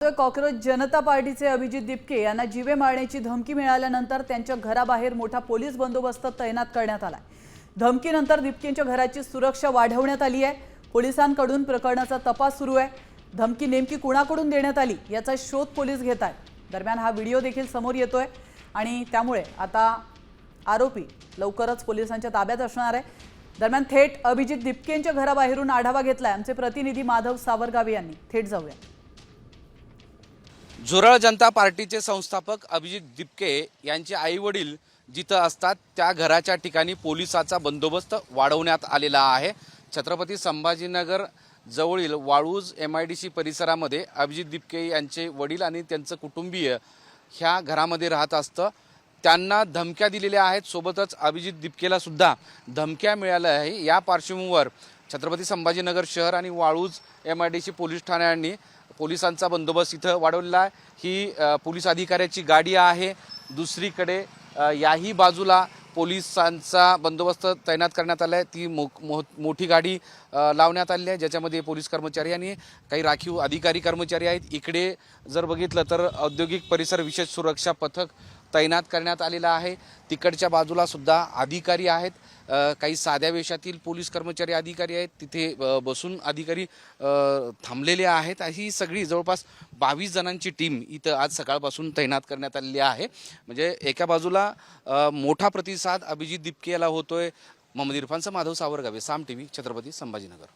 Cockroach जनता पार्टीचे अभिजित दिपके यांना जीवे मारण्याची धमकी मिळाल्यानंतर त्यांच्या घराबाहेर मोठा पोलीस बंदोबस्त तैनात करण्यात आलाय। धमकीनंतर दिपकेंच्या घराची सुरक्षा वाढवण्यात आली आहे। पोलिसांकडून प्रकरणाचा तपास सुरू आहे। धमकी नेमकी कुणाकडून देण्यात आली याचा शोध पोलीस घेत आहेत। दरम्यान हा व्हिडिओ देखील समोर येतोय आणि त्यामुळे आता आरोपी लवकरच पोलिसांच्या ताब्यात असणार आहे। दरम्यान थेट अभिजित दिपकेंच्या घराबाहेरून आढावा घेतलाय आमचे प्रतिनिधी माधव सावरगावे यांनी। थेट जाऊया। झुरळ जनता पार्टीचे संस्थापक अभिजित दिपके यांचे आई-वडील जिथं असतात त्या घराच्या ठिकाणी पोलिसांचा बंदोबस्त वाढवण्यात आलेला आहे। छत्रपती संभाजीनगर जवळील वाळूज MIDC परिसरामध्ये अभिजित दिपके यांचे वडील आणि त्यांचे कुटुंबीय ह्या घरामध्ये राहत असतं। त्यांना धमक्या दिलेल्या आहेत। सोबतच अभिजित दिपकेला सुद्धा धमक्या मिळाल्या आहे। या पार्श्वभूमीवर छत्रपती संभाजीनगर शहर आणि वाळूज MIDC पोलीस ठाण्यांनी पोलिसांचा बंदोबस्त इथं वाढवलेला आहे। ही पोलीस अधिकाऱ्याची गाडी आहे। दुसरीकडे याही बाजूला पोलिसांचा बंदोबस्त तैनात करण्यात आला आहे। ती मोठी गाडी लावण्यात आली आहे ज्याच्यामध्ये पोलीस कर्मचारी आणि काही राखीव अधिकारी कर्मचारी आहेत। इकडे जर बघितलं तर औद्योगिक परिसर विशेष सुरक्षा पथक तैनात करण्यात आलेला आहे। तिकडच्या बाजूला सुद्धा अधिकारी आहेत। काही साध्या वेशातील पोलीस कर्मचारी अधिकारी आहेत। तिथे बसून अधिकारी थांबलेले आहेत। ही सगळी जवळपास 22 जणांची टीम इथं आज सकाळपासून तैनात करण्यात आलेली आहे। म्हणजे एका बाजूला मोठा प्रतिसाद अभिजित दिपके याला होतोय। मोहम्मद इरफानचा माधव सावरगावे, साम TV, छत्रपती संभाजीनगर।